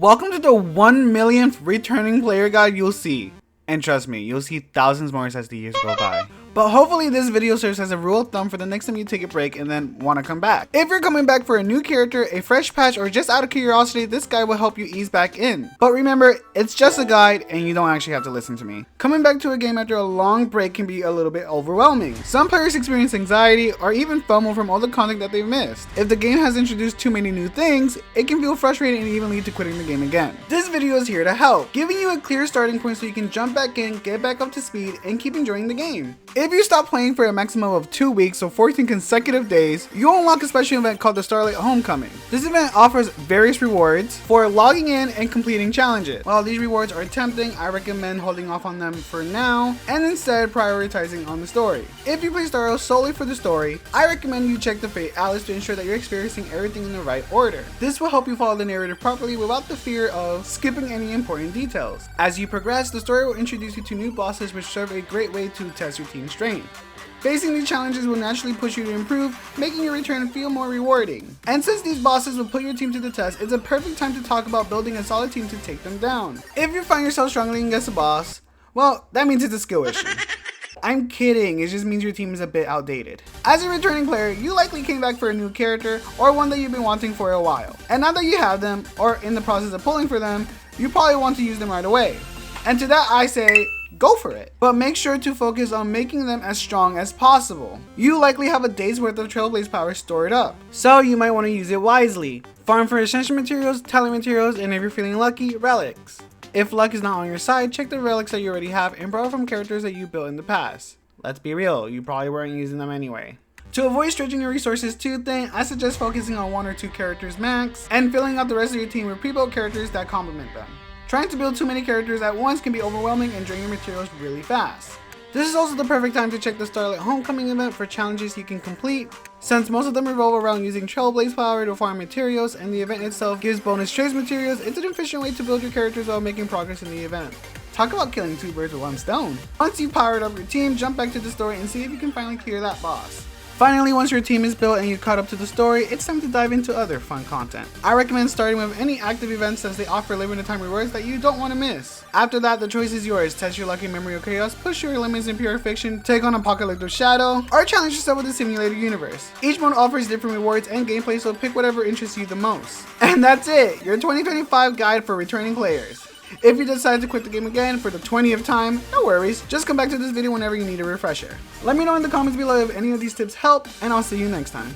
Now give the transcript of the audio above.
Welcome to the 1 millionth returning player guide you'll see. And trust me, you'll see thousands more as the years go by. But hopefully this video serves as a rule of thumb for the next time you take a break and then want to come back. If you're coming back for a new character, a fresh patch, or just out of curiosity, this guide will help you ease back in. But remember, it's just a guide and you don't actually have to listen to me. Coming back to a game after a long break can be a little bit overwhelming. Some players experience anxiety or even FOMO from all the content that they've missed. If the game has introduced too many new things, it can feel frustrating and even lead to quitting the game again. This video is here to help, giving you a clear starting point so you can jump back in, get back up to speed, and keep enjoying the game. If you stop playing for a maximum of 2 weeks, so 14 consecutive days, you'll unlock a special event called the Starlight Homecoming. This event offers various rewards for logging in and completing challenges. While these rewards are tempting, I recommend holding off on them for now and instead prioritizing on the story. If you play Starlight solely for the story, I recommend you check the Fate Atlas to ensure that you're experiencing everything in the right order. This will help you follow the narrative properly without the fear of skipping any important details. As you progress, the story will introduce you to new bosses which serve a great way to test your team's strength. Facing these challenges will naturally push you to improve, making your return feel more rewarding. And since these bosses will put your team to the test, it's a perfect time to talk about building a solid team to take them down. If you find yourself struggling against a boss, well, that means it's a skill issue. I'm kidding, it just means your team is a bit outdated. As a returning player, you likely came back for a new character or one that you've been wanting for a while. And now that you have them, or in the process of pulling for them, you probably want to use them right away. And to that I say, go for it. But make sure to focus on making them as strong as possible. You likely have a day's worth of Trailblaze power stored up, so you might want to use it wisely. Farm for essential materials, talent materials, and if you're feeling lucky, relics. If luck is not on your side, check the relics that you already have and borrow from characters that you built in the past. Let's be real, you probably weren't using them anyway. To avoid stretching your resources too thin, I suggest focusing on 1 or 2 characters max and filling out the rest of your team with pre-built characters that complement them. Trying to build too many characters at once can be overwhelming and drain your materials really fast. This is also the perfect time to check the Starlight Homecoming event for challenges you can complete, since most of them revolve around using Trailblaze power to farm materials, and the event itself gives bonus trace materials. It's an efficient way to build your characters while making progress in the event. Talk about killing 2 birds with 1 stone. Once you've powered up your team, jump back to the story and see if you can finally clear that boss. Finally, once your team is built and you caught up to the story, it's time to dive into other fun content. I recommend starting with any active events since they offer limited time rewards that you don't want to miss. After that, the choice is yours. Test your luck in Memory of Chaos, push your limits in Pure Fiction, take on Apocalyptic Shadow, or challenge yourself with the Simulator Universe. Each mode offers different rewards and gameplay, so pick whatever interests you the most. And that's it, your 2025 guide for returning players. If you decide to quit the game again for the 20th time, no worries, just come back to this video whenever you need a refresher. Let me know in the comments below if any of these tips help, and I'll see you next time.